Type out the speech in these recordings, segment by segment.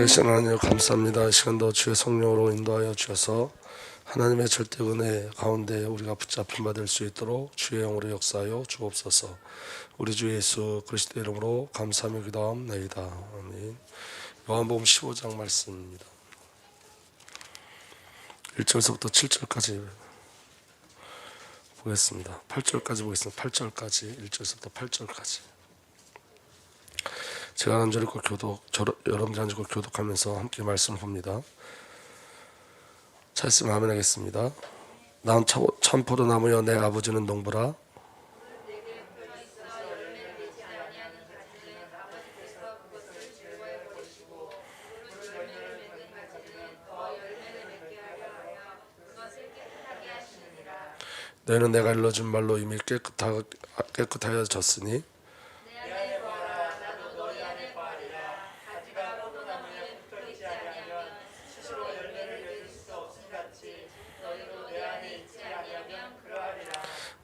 살아계신 하나님 감사합니다. 이 시간도 주의 성령으로 인도하여 주셔서 하나님의 절대 은혜 가운데 우리가 붙잡힌 바 될 수 있도록 주의 영으로 역사하여 주옵소서. 우리 주 예수 그리스도 이름으로 감사하며 기도하옵나이다. 아멘. 요한복음 15장 말씀입니다. 1절서부터 7절까지 보겠습니다. 8절까지 보겠습니다. 8절까지 1절서부터 8절까지. 제가 한 절 읽고 여러분들 한 절 읽고 교독하면서 함께 말씀을 봅니다. 차 있으면 아멘 하겠습니다. 난 참 포도나무여 내 아버지는 농부라. 너희는 내가 일러준 말로 이미 깨끗하여졌으니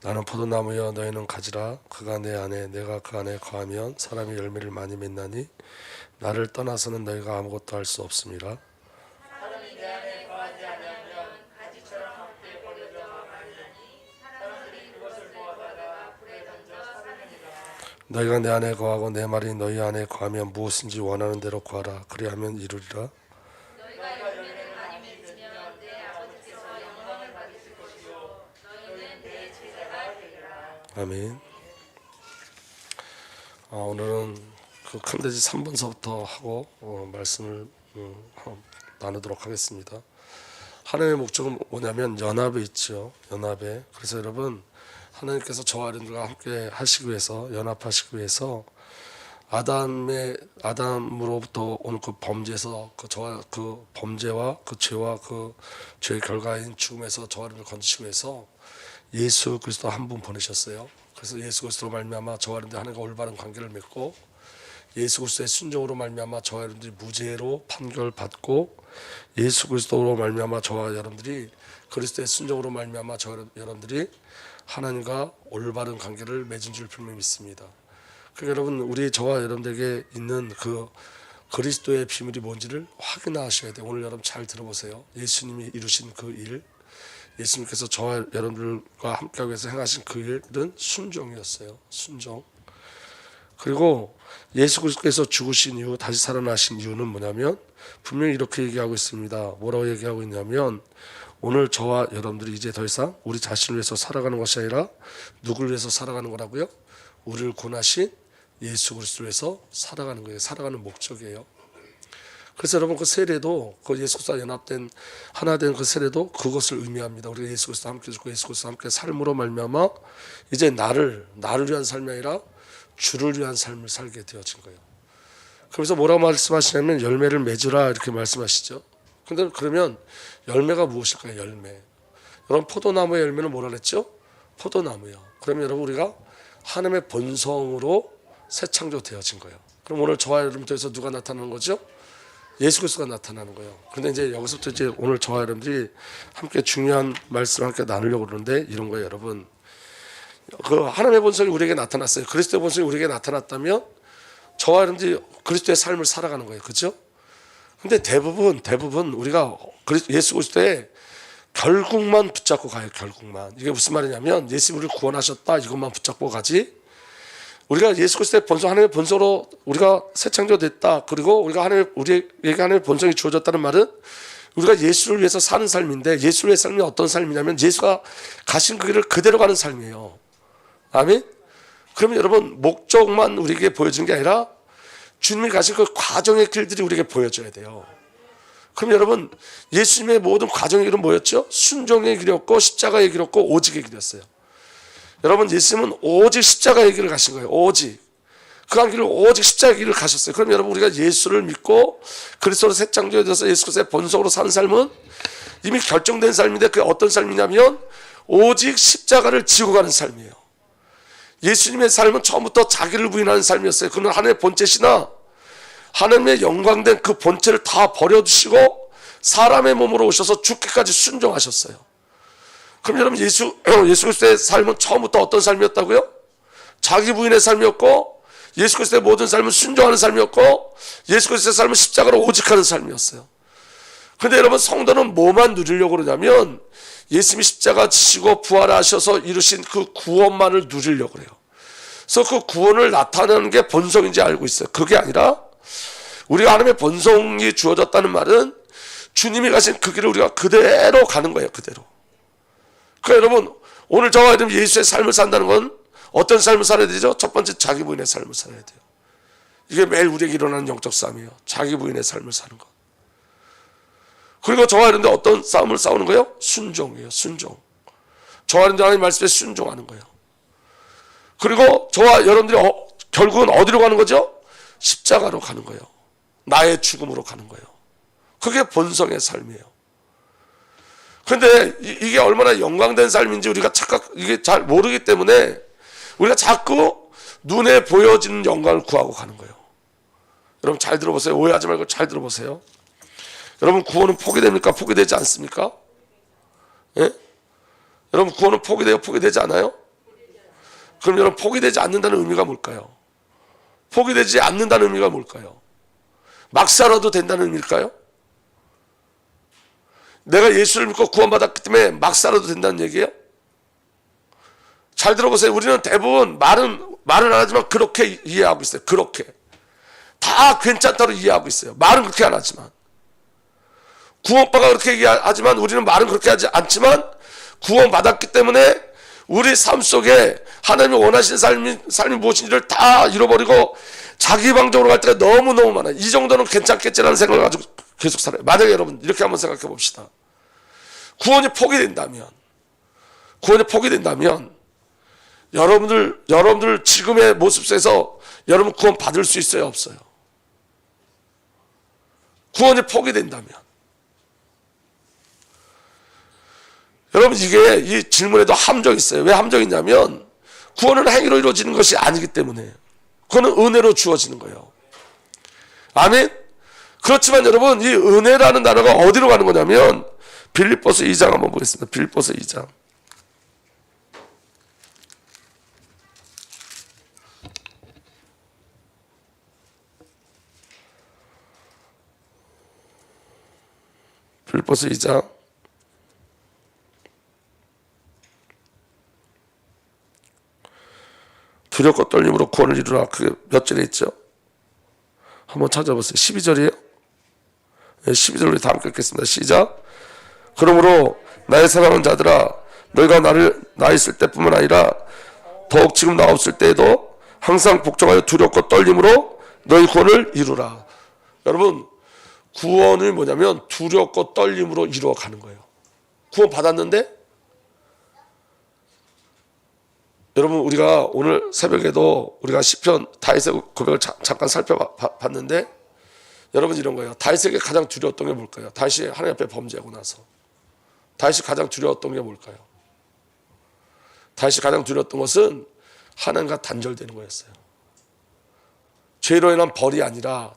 나는 포도나무여 너희는 가지라. 그가 내 안에 내가 그 안에 거하면 사람이 열매를 많이 맺나니 나를 떠나서는 너희가 아무것도 할 수 없음이라. 사람이 내 안에 거하지 아니하면 가지처럼 헛되이 버려져 말라니 사람들이 그것을 모아다가 불에 던져 사르느니라. 너희가 내 안에 거하고 내 말이 너희 안에 거하면 무엇인지 원하는 대로 구하라. 그리하면 이루리라. 너희가 열매를 많이 맺으면 내 아버지께서 영광을 받으실 것이요 너희는 내 제자가 되리라. 아멘. 오늘은 그 큰돼지 3번서부터 하고 말씀을 나누도록 하겠습니다. 하나님의 목적은 뭐냐면 연합에 있죠. 연합에. 그래서 여러분 하나님께서 저와 여러분들과 함께 하시기 위해서 연합하시기 위해서 아담으로부터 오는 그 범죄에서 그 범죄와 그 죄와 그 죄의 결과인 죽음에서 저와 여러분을 건지시기 위해서 예수 그리스도 한 분 보내셨어요. 그래서 예수 그리스도로 말미암아 저와 여러분들 하나님과 올바른 관계를 맺고 예수 그리스도의 순종으로 말미암아 저와 여러분들이 무죄로 판결받고 예수 그리스도로 말미암아 저와 여러분들이 그리스도의 순종으로 말미암아 저와 여러분들이 하나님과 올바른 관계를 맺은 줄 분명히 믿습니다. 그러니까 여러분 우리 저와 여러분들에게 있는 그 그리스도의 비밀이 뭔지를 확인하셔야 돼요. 오늘 여러분 잘 들어보세요. 예수님이 이루신 그 일, 예수님께서 저와 여러분들과 함께하기 위해서 행하신 그 일은 순종이었어요. 순종. 그리고 예수 그리스도께서 죽으신 이후 다시 살아나신 이유는 뭐냐면 분명히 이렇게 얘기하고 있습니다. 뭐라고 얘기하고 있냐면 오늘 저와 여러분들이 이제 더 이상 우리 자신을 위해서 살아가는 것이 아니라 누구를 위해서 살아가는 거라고요? 우리를 구원하신 예수 그리스도를 위해서 살아가는 거예요. 살아가는 목적이에요. 그래서 여러분 그 세례도 그 예수 그리스도와 연합된 하나 된 그 세례도 그것을 의미합니다. 우리가 예수 그리스도와 함께 죽고 예수 그리스도와 함께 삶으로 말미암아 이제 나를 위한 삶이 아니라 주를 위한 삶을 살게 되어진 거예요. 그래서 뭐라고 말씀하시냐면 열매를 맺으라 이렇게 말씀하시죠. 근데 그러면 열매가 무엇일까요? 열매. 여러분 포도나무의 열매는 뭐라 그랬죠? 포도나무요. 그러면 여러분 우리가 하나님의 본성으로 새 창조되어진 거예요. 그럼 오늘 저와 여러분 통해서 누가 나타나는 거죠? 예수 그리스도가 나타나는 거예요. 그런데 이제 여기서부터 이제 오늘 저와 여러분들이 함께 중요한 말씀을 함께 나누려고 그러는데 이런 거예요, 여러분. 그 하나님의 본성이 우리에게 나타났어요. 그리스도의 본성이 우리에게 나타났다면 저와 여러분들이 그리스도의 삶을 살아가는 거예요. 그렇죠? 근데 대부분 우리가 예수 그리스도의 결국만 붙잡고 가요. 결국만. 이게 무슨 말이냐면 예수님이 우리를 구원하셨다 이것만 붙잡고 가지 우리가 예수 그리스도의 본성 하나님의 본성으로 우리가 새 창조됐다. 그리고 우리에게 하나님의 본성이 주어졌다는 말은 우리가 예수를 위해서 사는 삶인데 예수를 위해 삶이 어떤 삶이냐면 예수가 가신 그 길을 그대로 가는 삶이에요. 아멘? 그러면 여러분 목적만 우리에게 보여주는 게 아니라 주님이 가신 그 과정의 길들이 우리에게 보여줘야 돼요. 그럼 여러분 예수님의 모든 과정의 길은 뭐였죠? 순종의 길이었고 십자가의 길이었고 오직의 길이었어요. 여러분 예수님은 오직 십자가의 길을 가신 거예요. 오직 그 한 길을 오직 십자가의 길을 가셨어요. 그럼 여러분 우리가 예수를 믿고 그리스도로 새 창조되어서 예수 그리스도의 본성으로 사는 삶은 이미 결정된 삶인데 그게 어떤 삶이냐면 오직 십자가를 지고 가는 삶이에요. 예수님의 삶은 처음부터 자기를 부인하는 삶이었어요. 그는 하나님의 본체시나 하나님의 영광된 그 본체를 다 버려두시고 사람의 몸으로 오셔서 죽기까지 순종하셨어요. 그럼 여러분 예수 그리스도의 삶은 처음부터 어떤 삶이었다고요? 자기 부인의 삶이었고 예수 그리스도의 모든 삶은 순종하는 삶이었고 예수 그리스도의 삶은 십자가로 오직하는 삶이었어요. 그런데 여러분 성도는 뭐만 누리려고 그러냐면 예수님이 십자가 지시고 부활하셔서 이루신 그 구원만을 누리려고 그래요. 그래서 그 구원을 나타내는 게 본성인지 알고 있어요. 그게 아니라 우리가 하나님의 본성이 주어졌다는 말은 주님이 가신 그 길을 우리가 그대로 가는 거예요. 그대로. 그러니까 여러분 오늘 저와 여러분 예수의 삶을 산다는 건 어떤 삶을 살아야 되죠? 첫 번째 자기 부인의 삶을 살아야 돼요. 이게 매일 우리에게 일어나는 영적 싸움이에요. 자기 부인의 삶을 사는 것. 그리고 저와 여러분들 어떤 싸움을 싸우는 거예요? 순종이에요. 순종. 저와 여러분들 하나님 말씀에 순종하는 거예요. 그리고 저와 여러분들이 결국은 어디로 가는 거죠? 십자가로 가는 거예요. 나의 죽음으로 가는 거예요. 그게 본성의 삶이에요. 그런데 이게 얼마나 영광된 삶인지 우리가 이게 잘 모르기 때문에 우리가 자꾸 눈에 보여지는 영광을 구하고 가는 거예요. 여러분 잘 들어보세요. 오해하지 말고 잘 들어보세요. 여러분 구원은 포기됩니까? 포기되지 않습니까? 예? 여러분 구원은 포기돼요? 포기되지 않아요? 그럼 여러분 포기되지 않는다는 의미가 뭘까요? 포기되지 않는다는 의미가 뭘까요? 막 살아도 된다는 의미일까요? 내가 예수를 믿고 구원받았기 때문에 막 살아도 된다는 얘기예요? 잘 들어보세요. 우리는 대부분 말은 안 하지만 그렇게 이해하고 있어요. 그렇게. 다 괜찮다고 이해하고 있어요. 말은 그렇게 안 하지만. 구원받아 그렇게 얘기하지만 우리는 말은 그렇게 하지 않지만 구원받았기 때문에 우리 삶 속에 하나님이 원하시는 삶이 무엇인지를 다 잃어버리고 자기 방적으로 갈 때가 너무너무 많아요. 이 정도는 괜찮겠지라는 생각을 가지고 계속 살아요. 만약에 여러분 이렇게 한번 생각해 봅시다. 구원이 포기된다면 여러분들 지금의 모습 속에서 여러분 구원 받을 수 있어요? 없어요? 구원이 포기된다면 여러분 이게 이 질문에도 함정이 있어요. 왜 함정이 있냐면 구원은 행위로 이루어지는 것이 아니기 때문에 그거는 은혜로 주어지는 거예요. 아멘? 그렇지만 여러분 이 은혜라는 단어가 어디로 가는 거냐면 빌립보서 2장 한번 보겠습니다. 빌립보서 2장. 빌립보서 2장 두렵고 떨림으로 구원을 이루라. 그게 몇 절에 있죠? 한번 찾아보세요. 12절이에요? 네, 12절 우리 다 함께 읽겠습니다. 시작. 그러므로 나의 사랑하는 자들아 너희가 나 있을 때뿐만 아니라 더욱 지금 나 없을 때에도 항상 복종하여 두렵고 떨림으로 너희 구원을 이루라. 여러분 구원을 뭐냐면 두렵고 떨림으로 이루어가는 거예요. 구원 받았는데 여러분 우리가 오늘 새벽에도 우리가 시편 다윗의 고백을 잠깐 살펴봤는데 여러분 이런 거예요. 다윗에게 가장 두려웠던 게 뭘까요? 다윗이 하나님 앞에 범죄하고 나서 다윗이 가장 두려웠던 게 뭘까요? 다윗이 가장 두려웠던 것은 하나님과 단절되는 거였어요. 죄로 인한 벌이 아니라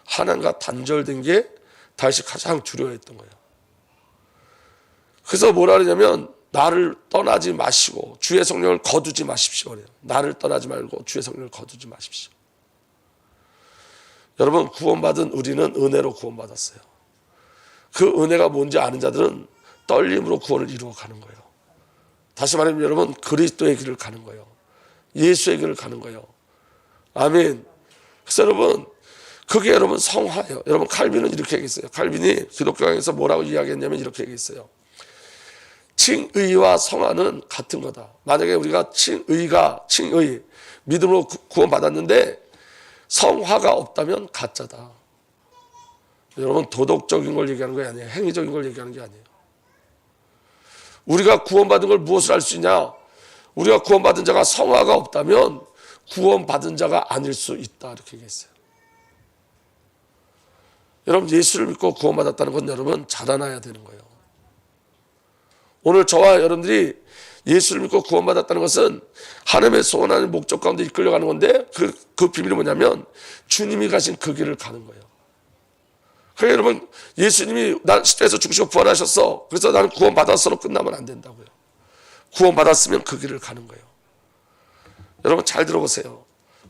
하나님과 단절된 게 다윗이 가장 두려워했던 거예요. 그래서 뭐라 그러냐면 나를 떠나지 마시고 주의 성령을 거두지 마십시오. 그래요. 나를 떠나지 말고 주의 성령을 거두지 마십시오. 여러분 구원받은 우리는 은혜로 구원받았어요. 그 은혜가 뭔지 아는 자들은 떨림으로 구원을 이루어가는 거예요. 다시 말하면 여러분 그리스도의 길을 가는 거예요. 예수의 길을 가는 거예요. 아멘. 그래서 여러분 그게 여러분 성화예요. 여러분 칼빈은 이렇게 얘기했어요. 칼빈이 기독교에서 뭐라고 이야기했냐면 이렇게 얘기했어요. 칭의와 성화는 같은 거다. 만약에 우리가 칭의 믿음으로 구원받았는데 성화가 없다면 가짜다. 여러분 도덕적인 걸 얘기하는 게 아니에요. 행위적인 걸 얘기하는 게 아니에요. 우리가 구원받은 걸 무엇을 알 수 있냐? 우리가 구원받은 자가 성화가 없다면 구원받은 자가 아닐 수 있다. 이렇게 얘기했어요. 여러분 예수를 믿고 구원받았다는 건 여러분 자라나야 되는 거예요. 오늘 저와 여러분들이 예수를 믿고 구원받았다는 것은 하나님의 소원하는 목적 가운데 이끌려가는 건데 그 비밀이 뭐냐면 주님이 가신 그 길을 가는 거예요. 그러니까 여러분 예수님이 난 십자가에서 죽으시고 부활하셨어. 그래서 나는 구원받았어로 끝나면 안 된다고요. 구원받았으면 그 길을 가는 거예요. 여러분 잘 들어보세요.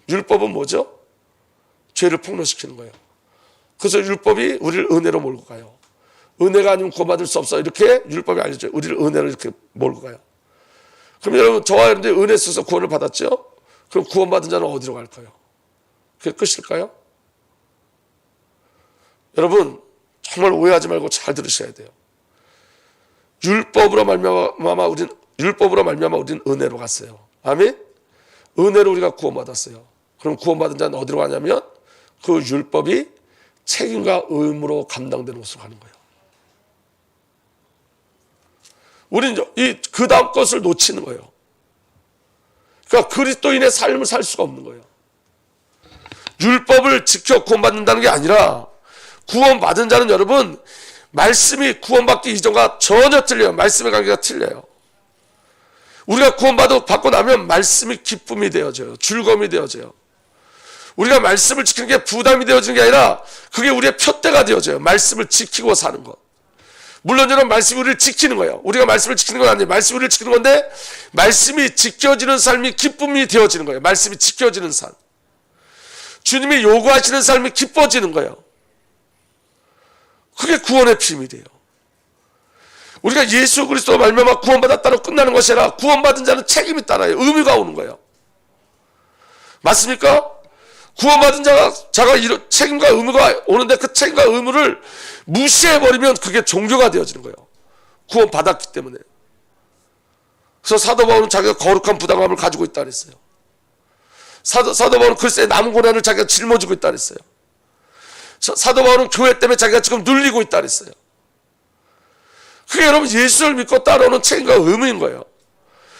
율법은 뭐죠? 죄를 폭로시키는 거예요. 그래서 율법이 우리를 은혜로 몰고 가요. 은혜가 아니면 구원받을 수 없어. 이렇게 율법이 알려줘요. 우리를 은혜로 이렇게 몰고 가요. 그럼 여러분, 저와 여러분들이 은혜 써서 구원을 받았죠? 그럼 구원받은 자는 어디로 갈까요? 그게 끝일까요? 여러분, 정말 오해하지 말고 잘 들으셔야 돼요. 율법으로 말미암아 우리는 은혜로 갔어요. 아멘? 은혜로 우리가 구원받았어요. 그럼 구원받은 자는 어디로 가냐면 그 율법이 책임과 의무로 감당되는 곳으로 가는 거예요. 우리는 그 다음 것을 놓치는 거예요. 그러니까 그리스도인의 삶을 살 수가 없는 거예요. 율법을 지켜 구원받는다는 게 아니라 구원받은 자는 여러분 말씀이 구원받기 이전과 전혀 틀려요. 말씀의 관계가 틀려요. 우리가 구원받고 나면 말씀이 기쁨이 되어져요. 즐거움이 되어져요. 우리가 말씀을 지키는 게 부담이 되어지는 게 아니라 그게 우리의 표대가 되어져요. 말씀을 지키고 사는 것. 물론 여러분 말씀이 우리를 지키는 거예요. 우리가 말씀을 지키는 건 아니에요. 말씀이 우리를 지키는 건데 말씀이 지켜지는 삶이 기쁨이 되어지는 거예요. 말씀이 지켜지는 삶. 주님이 요구하시는 삶이 기뻐지는 거예요. 그게 구원의 비밀이에요. 우리가 예수 그리스도 말미암아 구원받았다고 끝나는 것이 아니라 구원받은 자는 책임이 따라요. 의무가 오는 거예요. 맞습니까? 구원받은 자가 이런 책임과 의무가 오는데 그 책임과 의무를 무시해버리면 그게 종교가 되어지는 거예요. 구원받았기 때문에. 그래서 사도 바울은 자기가 거룩한 부당함을 가지고 있다 그랬어요. 사도 바울은 글쎄 남은 고난을 자기가 짊어지고 있다 그랬어요. 사도 바울은 교회 때문에 자기가 지금 눌리고 있다 그랬어요. 그게 여러분 예수를 믿고 따라오는 책임과 의무인 거예요.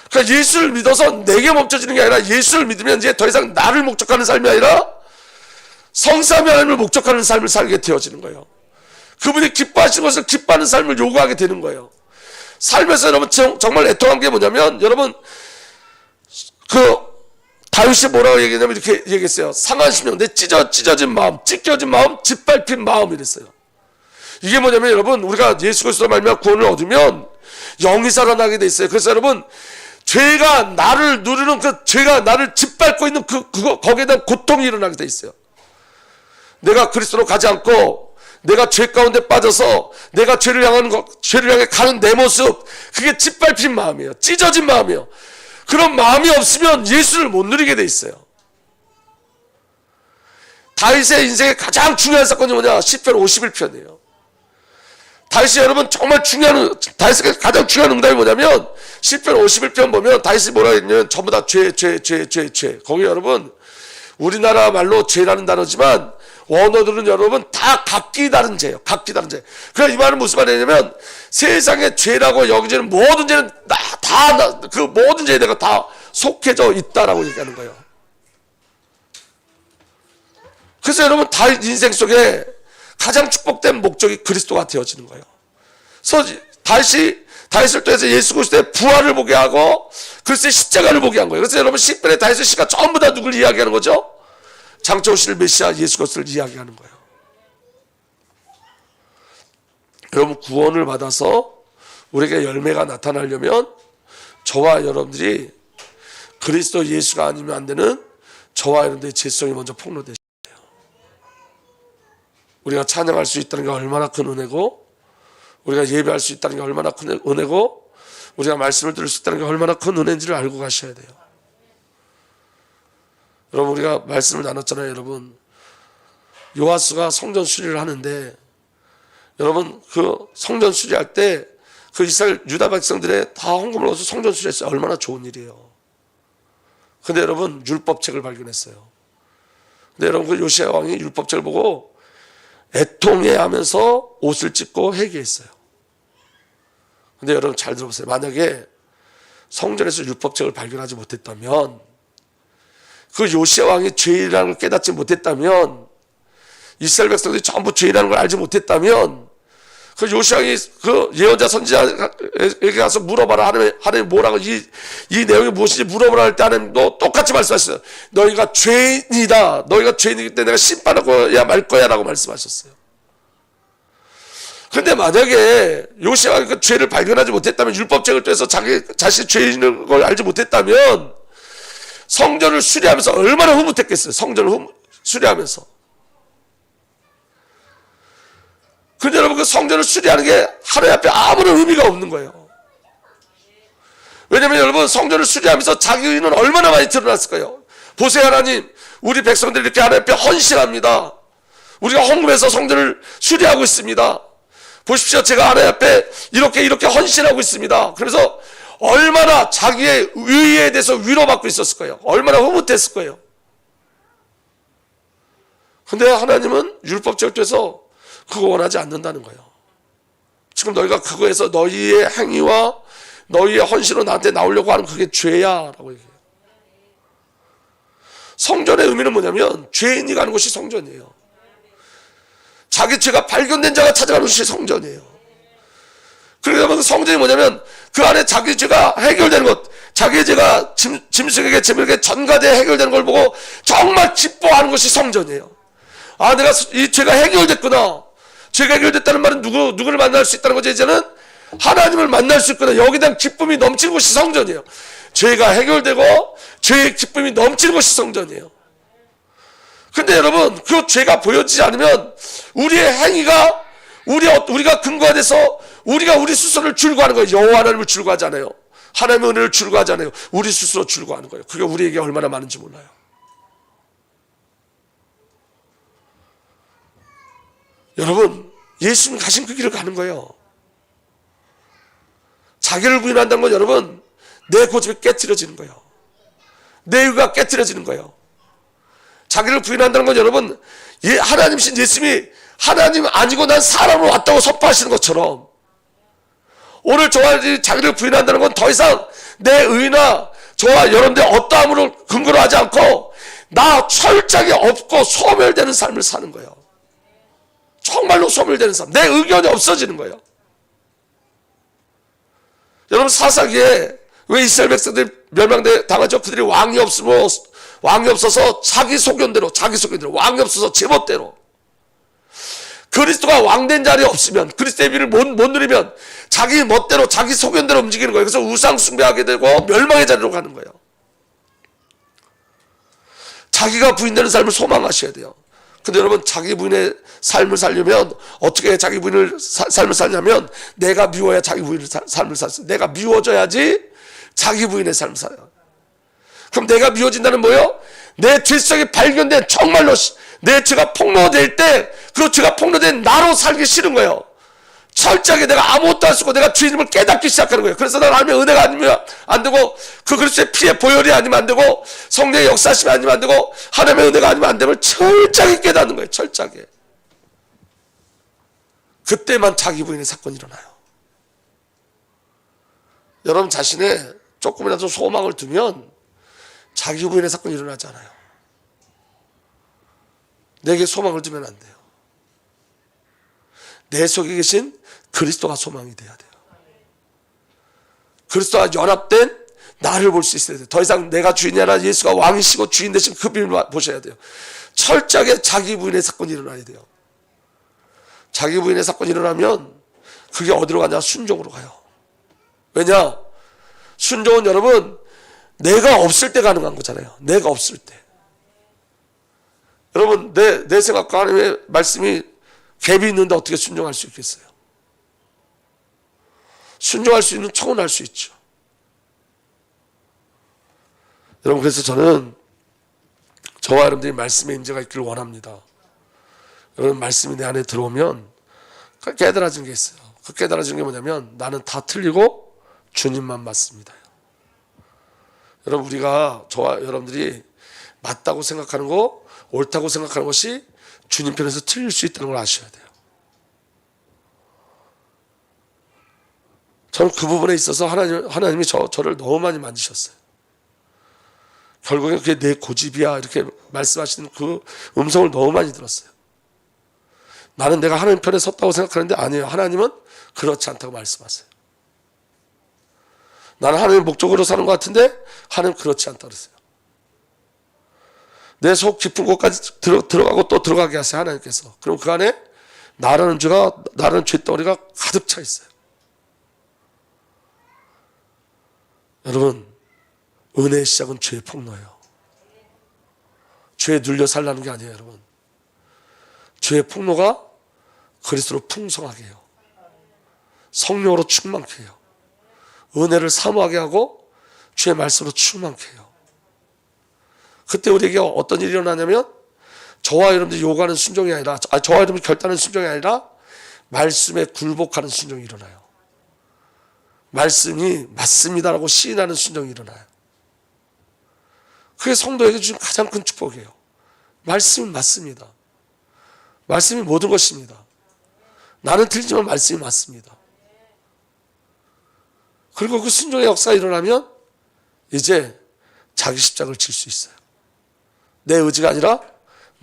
그러니까 예수를 믿어서 내게 멈춰지는 게 아니라 예수를 믿으면 이제 더 이상 나를 목적하는 삶이 아니라 성삼위 하나님을 목적하는 삶을 살게 되어지는 거예요. 그분이 기뻐하시는 것을 기뻐하는 삶을 요구하게 되는 거예요. 삶에서 여러분 정말 애통한 게 뭐냐면 여러분 다윗이 뭐라고 얘기했냐면 이렇게 얘기했어요. 상한 심령, 내 찢어진 마음, 찢겨진 마음, 짓밟힌 마음 이랬어요. 이게 뭐냐면 여러분 우리가 예수 그리스도로 말미암아 구원을 얻으면 영이 살아나게 돼 있어요. 그래서 여러분 죄가 나를 누르는 죄가 나를 짓밟고 있는 거기에 대한 고통이 일어나게 돼 있어요. 내가 그리스도로 가지 않고 내가 죄 가운데 빠져서 내가 죄를 향해 가는 내 모습, 그게 짓밟힌 마음이에요. 찢어진 마음이에요. 그런 마음이 없으면 예수를 못 누리게 돼 있어요. 다윗의 인생의 가장 중요한 사건이 뭐냐? 10편 51편이에요. 다윗이 여러분 정말 다윗의 가장 중요한 응답이 뭐냐면 10편 51편 보면 다윗이 뭐라고 했냐면 전부 다 죄. 거기 여러분 우리나라 말로 죄라는 단어지만 원어들은 여러분 다 각기 다른 죄예요. 각기 다른 죄. 그러니까 이 말은 무슨 말이냐면 세상에 죄라고 여기지는 모든 죄는 그 모든 죄에 내가 다 속해져 있다라고 얘기하는 거예요. 그래서 여러분 다윗 인생 속에 가장 축복된 목적이 그리스도가 되어지는 거예요. 그래서 다윗을 통해서 예수 그리스도의 부활을 보게 하고 그리스도의 십자가를 보게 한 거예요. 그래서 여러분 시편의 다윗의 시가 전부 다 누굴 이야기하는 거죠? 장차 오실 메시아 예수 그리스도를 이야기하는 거예요. 여러분 구원을 받아서 우리에게 열매가 나타나려면 저와 여러분들이 그리스도 예수가 아니면 안 되는 저와 여러분들의 죄성이 먼저 폭로되셔야 돼요. 우리가 찬양할 수 있다는 게 얼마나 큰 은혜고, 우리가 예배할 수 있다는 게 얼마나 큰 은혜고, 우리가 말씀을 들을 수 있다는 게 얼마나 큰 은혜인지를 알고 가셔야 돼요. 여러분 우리가 말씀을 나눴잖아요. 여러분 요하스가 성전 수리를 하는데 여러분 그 성전 수리할 때 그 이스라엘 유다 백성들의 다 헌금을 얻어서 성전 수리했어요. 얼마나 좋은 일이에요. 근데 여러분 율법책을 발견했어요. 근데 여러분 그 요시야 왕이 율법책을 보고 애통해하면서 옷을 찢고 회개했어요. 근데 여러분 잘 들어보세요. 만약에 성전에서 율법책을 발견하지 못했다면, 그 요시야 왕이 죄라는 걸 깨닫지 못했다면, 이스라엘 백성들이 전부 죄라는 걸 알지 못했다면, 그 요시야 왕이 그 예언자 선지자에게 가서 물어봐라. 하나님 뭐라고 이 내용이 무엇인지 물어보라 할 때 하나님도 똑같이 말씀하셨어요. 너희가 죄인이다. 너희가 죄인이기 때문에 내가 심판하고야 말 거야 라고 말씀하셨어요. 근데 만약에 요시야 왕이 그 죄를 발견하지 못했다면, 율법책을 통해서 자신 죄인인 걸 알지 못했다면 성전을 수리하면서 얼마나 흐뭇했겠어요. 성전을 수리하면서. 근데 여러분, 그 성전을 수리하는 게 하나님 앞에 아무런 의미가 없는 거예요. 왜냐면 여러분, 성전을 수리하면서 자기 의는 얼마나 많이 드러났을 거예요. 보세요, 하나님, 우리 백성들이 이렇게 하나님 앞에 헌신합니다. 우리가 헌금해서 성전을 수리하고 있습니다. 보십시오, 제가 하나님 앞에 이렇게 헌신하고 있습니다. 그래서 얼마나 자기의 의에 대해서 위로받고 있었을 거예요. 얼마나 흐뭇했을 거예요. 근데 하나님은 율법 절도에서 그거 원하지 않는다는 거예요. 지금 너희가 그거에서 너희의 행위와 너희의 헌신으로 나한테 나오려고 하는 그게 죄야 라고 얘기해요. 성전의 의미는 뭐냐면 죄인이 가는 곳이 성전이에요. 자기 죄가 발견된 자가 찾아가는 곳이 성전이에요. 그러면 성전이 뭐냐면 그 안에 자기 죄가 해결되는 것, 자기 죄가 짐승에게 재물에게 전가되어 해결되는 걸 보고 정말 기뻐하는 것이 성전이에요. 아, 내가 이 죄가 해결됐구나. 죄가 해결됐다는 말은 누구를 만날 수 있다는 거죠. 이제는 하나님을 만날 수 있구나. 여기에 대한 기쁨이 넘치는 곳이 성전이에요. 죄가 해결되고 죄의 기쁨이 넘치는 곳이 성전이에요. 근데 여러분, 그 죄가 보여지지 않으면 우리의 행위가 우리가 근거가 돼서 우리가 우리 스스로를 줄구하는 거예요. 여호와 하나님을 줄구하지 않아요. 하나님의 은혜를 줄구하지 않아요. 우리 스스로 줄구하는 거예요. 그게 우리에게 얼마나 많은지 몰라요. 여러분, 예수님이 가신 그 길을 가는 거예요. 자기를 부인한다는 건 여러분, 내 고집이 깨트려지는 거예요. 내 의가 깨트려지는 거예요. 자기를 부인한다는 건 여러분, 하나님이신 예수님이 하나님 아니고 난 사람으로 왔다고 선포하시는 것처럼 오늘 저와 자기를 부인한다는 건 더 이상 내 의나 저와 여러분들 어떠함으로 근거로 하지 않고 나 철저하게 없고 소멸되는 삶을 사는 거예요. 정말로 소멸되는 삶. 내 의견이 없어지는 거예요. 여러분, 사사기에 왜 이스라엘 백성들이 멸망당하죠? 그들이 왕이 없어서 자기 소견대로 왕이 없어서 제멋대로 그리스도가 왕된 자리에 없으면 그리스도의 비를 못 누리면 자기 멋대로 자기 소견대로 움직이는 거예요. 그래서 우상 숭배하게 되고 멸망의 자리로 가는 거예요. 자기가 부인되는 삶을 소망하셔야 돼요. 근데 여러분, 자기 부인의 삶을 살려면 어떻게 자기 부인을 삶을 살냐면 내가 미워야 자기 부인의 삶을 살아요. 내가 미워져야지 자기 부인의 삶을 살아요. 그럼 내가 미워진다는 뭐예요? 내 죄성이 발견된, 정말로 내 죄가 폭로될 때 그 죄가 폭로된 나로 살기 싫은 거예요. 철저하게 내가 아무것도 안 쓰고 내가 주님을 깨닫기 시작하는 거예요. 그래서 난 하나님의 은혜가 아니면 안 되고 그 그리스도의 피의 보혈이 아니면 안 되고 성령의 역사심이 아니면 안 되고 하나님의 은혜가 아니면 안 되면 철저하게 깨닫는 거예요. 철저하게. 그때만 자기 부인의 사건이 일어나요. 여러분 자신의 조금이라도 소망을 두면 자기 부인의 사건이 일어나지 않아요. 내게 소망을 두면 안 돼요. 내 속에 계신 그리스도가 소망이 돼야 돼요. 그리스도와 연합된 나를 볼 수 있어야 돼요. 더 이상 내가 주인이 아니라 예수가 왕이시고 주인 되신 그 비밀을 보셔야 돼요. 철저하게 자기 부인의 사건이 일어나야 돼요. 자기 부인의 사건이 일어나면 그게 어디로 가냐? 순종으로 가요. 왜냐? 순종은 여러분 내가 없을 때 가능한 거잖아요. 내가 없을 때. 여러분 내 생각과 하나님의 말씀이 갭이 있는데 어떻게 순종할 수 있겠어요? 순종할 수 있는 척은 할 수 있죠. 여러분, 그래서 저는 저와 여러분들이 말씀의 임재가 있기를 원합니다. 여러분, 말씀이 내 안에 들어오면 깨달아진 게 있어요. 그 깨달아진 게 뭐냐면 나는 다 틀리고 주님만 맞습니다. 여러분, 우리가 저와 여러분들이 맞다고 생각하는 거, 옳다고 생각하는 것이 주님 편에서 틀릴 수 있다는 걸 아셔야 돼요. 저는 그 부분에 있어서 하나님이 저를 너무 많이 만지셨어요. 결국에 그게 내 고집이야 이렇게 말씀하시는 그 음성을 너무 많이 들었어요. 나는 내가 하나님 편에 섰다고 생각하는데 아니에요. 하나님은 그렇지 않다고 말씀하세요. 나는 하나님의 목적으로 사는 것 같은데 하나님은 그렇지 않다고 그러세요. 내 속 깊은 곳까지 들어가고 또 들어가게 하세요. 하나님께서. 그럼 그 안에 나라는 죄덩어리가 가득 차 있어요. 여러분, 은혜의 시작은 죄의 폭로예요. 죄에 눌려 살라는 게 아니에요, 여러분. 죄의 폭로가 그리스도로 풍성하게 해요. 성령으로 충만케 해요. 은혜를 사모하게 하고 주의 말씀으로 충만케 해요. 그때 우리에게 어떤 일이 일어나냐면 저와 여러분들이 요구하는 순종이 아니라 저와 여러분들이 결단하는 순종이 아니라 말씀에 굴복하는 순종이 일어나요. 말씀이 맞습니다라고 시인하는 순종이 일어나요. 그게 성도에게 주신 가장 큰 축복이에요. 말씀은 맞습니다. 말씀이 모든 것입니다. 나는 틀리지만 말씀이 맞습니다. 그리고 그 순종의 역사가 일어나면 이제 자기 십자가를 질 수 있어요. 내 의지가 아니라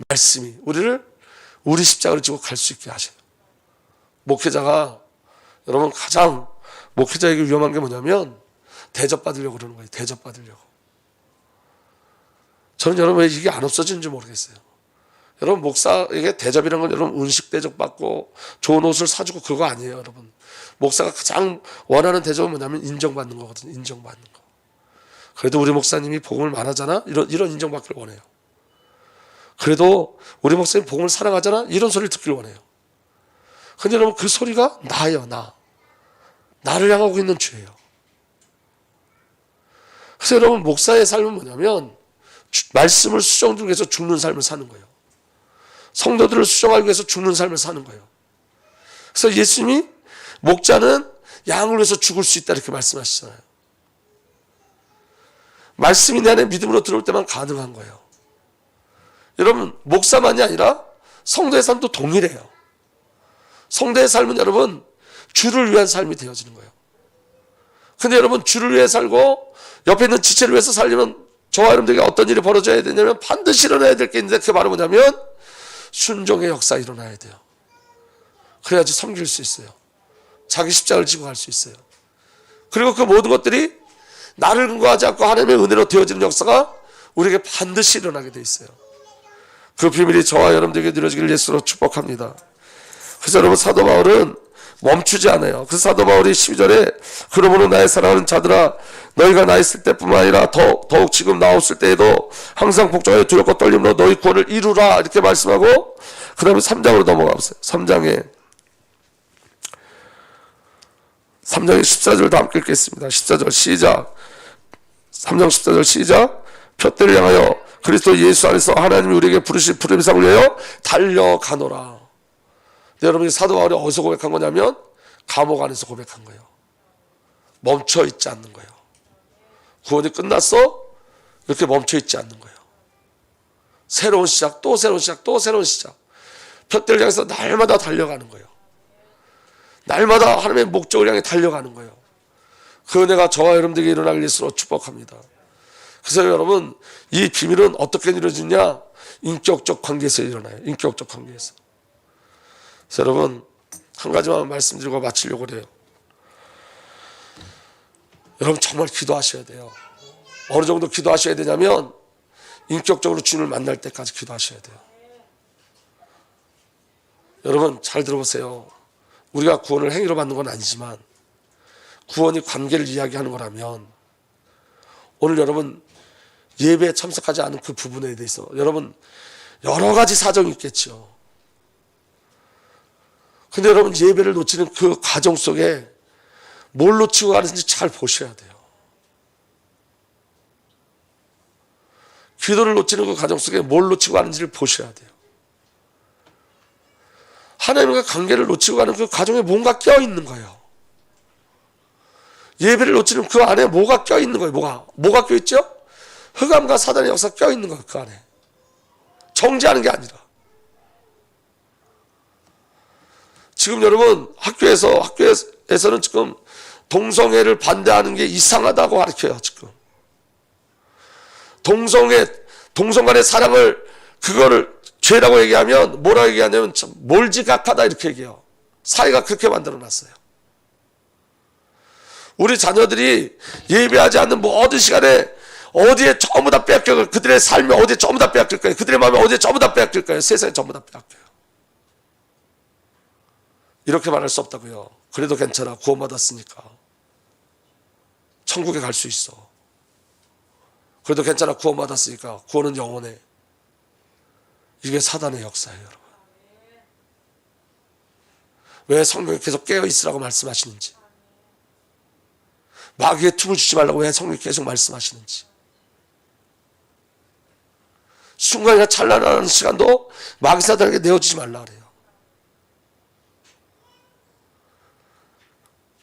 말씀이 우리 십자가를 지고 갈 수 있게 하셔요. 목회자가 여러분 가장 목회자에게 위험한 게 뭐냐면 대접받으려고 그러는 거예요. 대접받으려고. 저는 여러분 왜 이게 안 없어지는지 모르겠어요. 여러분 목사에게 대접이라는 건 여러분 음식 대접받고 좋은 옷을 사주고 그거 아니에요, 여러분. 목사가 가장 원하는 대접은 뭐냐면 인정받는 거거든요. 인정받는 거. 그래도 우리 목사님이 복음을 말하잖아. 이런 인정받기를 원해요. 그래도 우리 목사님 복음을 사랑하잖아. 이런 소리를 듣기를 원해요. 근데 여러분 그 소리가 나예요, 나. 나를 향하고 있는 죄예요. 그래서 여러분 목사의 삶은 뭐냐면 말씀을 수정하기 위해서 죽는 삶을 사는 거예요. 성도들을 수정하기 위해서 죽는 삶을 사는 거예요. 그래서 예수님이 목자는 양을 위해서 죽을 수 있다 이렇게 말씀하시잖아요. 말씀이 내 안에 믿음으로 들어올 때만 가능한 거예요. 여러분 목사만이 아니라 성도의 삶도 동일해요. 성도의 삶은 여러분 주를 위한 삶이 되어지는 거예요. 근데 여러분 주를 위해 살고 옆에 있는 지체를 위해서 살려면 저와 여러분들에게 어떤 일이 벌어져야 되냐면 반드시 일어나야 될 게 있는데 그게 바로 뭐냐면 순종의 역사가 일어나야 돼요. 그래야지 섬길 수 있어요. 자기 십자가를 지고 갈 수 있어요. 그리고 그 모든 것들이 나를 근거하지 않고 하나님의 은혜로 되어지는 역사가 우리에게 반드시 일어나게 돼 있어요. 그 비밀이 저와 여러분들에게 이루어지기를 예수로 축복합니다. 그래서 여러분 사도 바울은 멈추지 않아요. 그 사도 바울이 12절에 그러므로 나의 사랑하는 자들아 너희가 나 있을 때뿐만 아니라 더욱 지금 나 없을 때에도 항상 복종하여 두렵고 떨림으로 너희 구원을 이루라 이렇게 말씀하고 그 다음에 3장으로 넘어가 보세요. 3장에 14절도 함께 읽겠습니다. 14절 시작. 3장 14절 시작. 푯대를 향하여 그리스도 예수 안에서 하나님이 우리에게 부르신 부름상을 위하여 달려가노라. 여러분이 사도 바울이 어디서 고백한 거냐면 감옥 안에서 고백한 거예요. 멈춰 있지 않는 거예요. 구원이 끝났어? 이렇게 멈춰 있지 않는 거예요. 새로운 시작, 또 새로운 시작, 또 새로운 시작. 푯대를 향해서 날마다 달려가는 거예요. 날마다 하나님의 목적을 향해 달려가는 거예요. 그 은혜가 저와 여러분들에게 일어나길 예수로 축복합니다. 그래서 여러분 이 비밀은 어떻게 이루어지냐? 인격적 관계에서 일어나요. 인격적 관계에서. 그래서 여러분 한 가지만 말씀드리고 마치려고 그래요. 여러분 정말 기도하셔야 돼요. 어느 정도 기도하셔야 되냐면 인격적으로 주님을 만날 때까지 기도하셔야 돼요. 여러분 잘 들어보세요. 우리가 구원을 행위로 받는 건 아니지만 구원이 관계를 이야기하는 거라면 오늘 여러분 예배에 참석하지 않은 그 부분에 대해서 여러분 여러 가지 사정이 있겠죠. 근데 여러분 예배를 놓치는 그 과정 속에 뭘 놓치고 가는지 잘 보셔야 돼요. 기도를 놓치는 그 과정 속에 뭘 놓치고 가는지를 보셔야 돼요. 하나님과 관계를 놓치고 가는 그 과정에 뭔가 껴있는 거예요. 예배를 놓치는 그 안에 뭐가 껴있는 거예요. 뭐가 껴있죠? 흑암과 사단의 역사가 껴있는 거예요. 그 안에 정죄하는 게 아니라. 지금 여러분 학교에서는 지금 동성애를 반대하는 게 이상하다고 가르쳐요. 지금 동성 간의 사랑을 그거를 죄라고 얘기하면 뭐라고 얘기하냐면 몰지각하다 이렇게 얘기해요. 사회가 그렇게 만들어놨어요. 우리 자녀들이 예배하지 않는 모든 시간에 어디에 전부 다 빼앗겨요. 그들의 삶이 어디에 전부 다 빼앗길 거예요. 그들의 마음이 어디에 전부 다 빼앗길 거예요. 세상에 전부 다 빼앗겨요. 이렇게 말할 수 없다고요. 그래도 괜찮아. 구원받았으니까. 천국에 갈 수 있어. 그래도 괜찮아. 구원받았으니까. 구원은 영원해. 이게 사단의 역사예요, 여러분. 왜 성경에 계속 깨어있으라고 말씀하시는지, 마귀의 틈을 주지 말라고 왜 성경에 계속 말씀하시는지, 순간이나 찬란한 시간도 마귀 사단에게 내어주지 말라 그래요.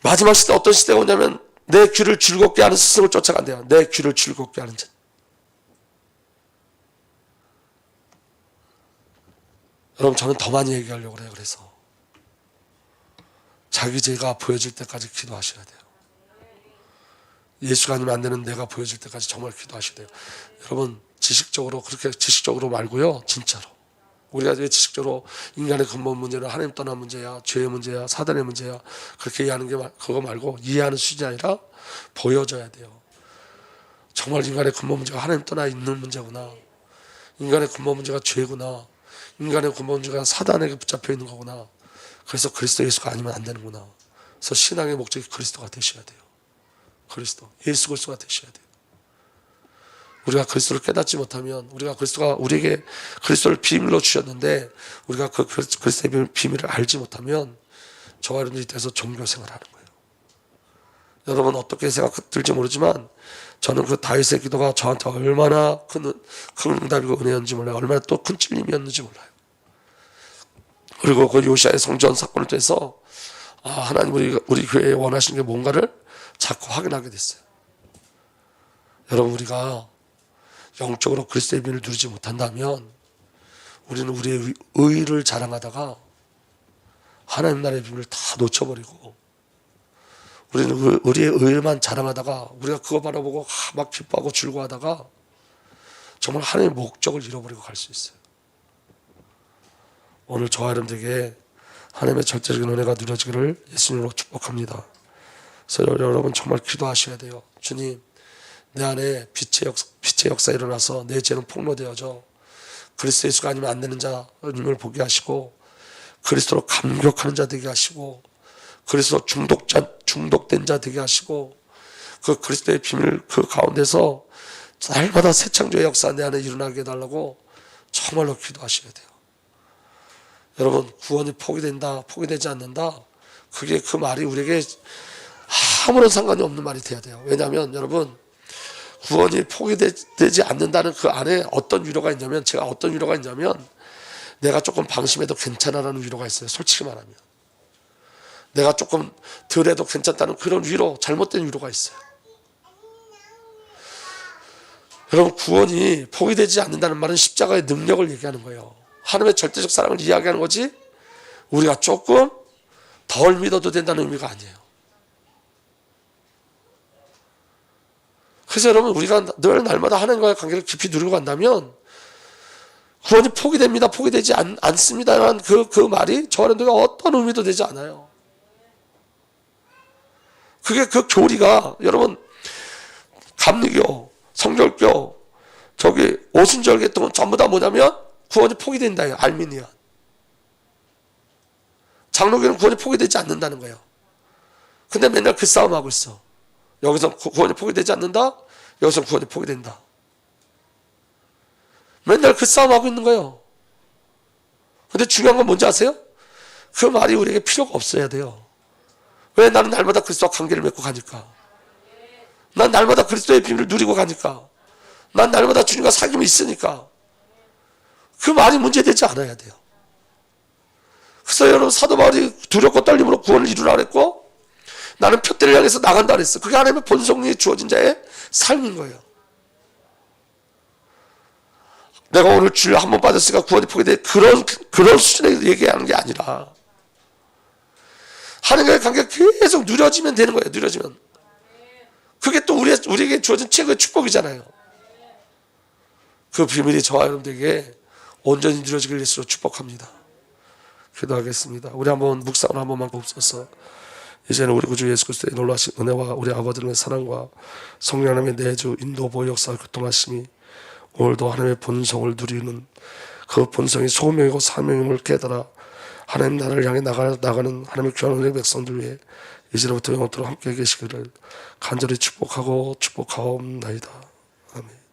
마지막 시대 어떤 시대가 오냐면 내 귀를 즐겁게 하는 스승을 쫓아간대요. 내 귀를 즐겁게 하는 자. 여러분, 저는 더 많이 얘기하려고 그래요. 그래서 자기 죄가 보여질 때까지 기도하셔야 돼요. 예수가 아니면 안 되는 내가 보여질 때까지 정말 기도하셔야 돼요. 여러분, 지식적으로, 그렇게 지식적으로 말고요, 진짜로 우리가 왜 지식적으로 인간의 근본 문제는 하나님 떠난 문제야, 죄의 문제야, 사단의 문제야, 그렇게 이해하는 게 그거 말고, 이해하는 수준이 아니라 보여져야 돼요. 정말 인간의 근본 문제가 하나님 떠나 있는 문제구나, 인간의 근본 문제가 죄구나, 인간의 근본 문제가 사단에게 붙잡혀 있는 거구나. 그래서 그리스도 예수가 아니면 안 되는구나. 그래서 신앙의 목적이 그리스도가 되셔야 돼요. 그리스도, 예수 그리스도가 되셔야 돼요. 우리가 그리스도를 깨닫지 못하면, 우리가 그리스도가 우리에게 그리스도를 비밀로 주셨는데 우리가 그 그리스도의 비밀을 알지 못하면 저와 여러분들이 돼서 종교 생활하는 거예요. 여러분 어떻게 생각들지 모르지만 저는 그 다윗의 기도가 저한테 얼마나 큰 응답이고 은혜였는지 몰라요. 얼마나 또 큰 찔림이었는지 몰라요. 그리고 그 요시아의 성전 사건을 통해서 하나님 우리 교회에 원하시는 게 뭔가를 자꾸 확인하게 됐어요. 여러분, 우리가 영적으로 그리스도의 비밀을 누리지 못한다면 우리는 우리의 의의를 자랑하다가 하나님 나라의 비밀을 다 놓쳐버리고, 우리는 우리의 의의만 자랑하다가 우리가 그거 바라보고 막 기뻐하고 즐거워하다가 정말 하나님의 목적을 잃어버리고 갈 수 있어요. 오늘 저와 여러분들에게 하나님의 절대적인 은혜가 누려지기를 예수님으로 축복합니다. 그래서 여러분 정말 기도하셔야 돼요. 주님, 내 안에 빛의 역사 일어나서 내 죄는 폭로되어져 그리스도 예수가 아니면 안 되는 자님을 보게 하시고, 그리스도로 감격하는 자 되게 하시고, 그리스도 중독된 자 되게 하시고, 그 그리스도의 비밀 그 가운데서 날마다 새 창조의 역사 내 안에 일어나게 해달라고 정말로 기도하셔야 돼요. 여러분, 구원이 포기된다, 포기되지 않는다, 그게 그 말이 우리에게 아무런 상관이 없는 말이 돼야 돼요. 왜냐하면 여러분, 구원이 포기되지 않는다는 그 안에 어떤 위로가 있냐면, 제가 어떤 위로가 있냐면, 내가 조금 방심해도 괜찮아라는 위로가 있어요. 솔직히 말하면 내가 조금 덜 해도 괜찮다는 그런 위로, 잘못된 위로가 있어요. 여러분, 구원이 포기되지 않는다는 말은 십자가의 능력을 얘기하는 거예요. 하나님의 절대적 사랑을 이야기하는 거지, 우리가 조금 덜 믿어도 된다는 의미가 아니에요. 그래서 여러분, 우리가 늘 날마다 하나님과의 관계를 깊이 누리고 간다면 구원이 포기됩니다, 포기되지 않습니다라는 그 말이 저한테 어떤 의미도 되지 않아요. 그게 그 교리가 여러분, 감리교, 성결교, 저기 오순절 계통은 전부 다 뭐냐면 구원이 포기된다예요. 알미니안. 장로교는 구원이 포기되지 않는다는 거예요. 근데 맨날 그 싸움하고 있어. 여기서 구원이 포기되지 않는다, 여기서 구원이 포기된다. 맨날 그 싸움하고 있는 거예요. 근데 중요한 건 뭔지 아세요? 그 말이 우리에게 필요가 없어야 돼요. 왜? 나는 날마다 그리스도와 관계를 맺고 가니까. 난 날마다 그리스도의 비밀을 누리고 가니까. 난 날마다 주님과 사귐이 있으니까. 그 말이 문제되지 않아야 돼요. 그래서 여러분, 사도 바울이 두렵고 떨림으로 구원을 이루라 그랬고, 나는 표대를 향해서 나간다 그랬어. 그게 하나님의 본성이 주어진 자의 삶인 거예요. 내가 오늘 주를 한 번 받았으니까 구원이 포기돼, 그런 수준에 얘기하는 게 아니라 하나님과의 관계가 계속 누려지면 되는 거예요. 누려지면. 그게 또 우리에게 주어진 최고의 축복이잖아요. 그 비밀이 저와 여러분들에게 온전히 누려지길 예수로 축복합니다. 기도하겠습니다. 우리 한번 묵상을 한 번만 봅소서. 이제는 우리 구주 예수 그리스도의 놀라신 은혜와 우리 아버지 하나님의 사랑과 성령 하나님의 내주 인도 보호 역사와 교통하심이 오늘도 하나님의 본성을 누리는 그 본성이 소명이고 사명임을 깨달아 하나님 나라를 향해 나가는 하나님의 귀한 은혜의 백성들 위해 이제로부터 영원토록 함께 계시기를 간절히 축복하옵나이다. 아멘.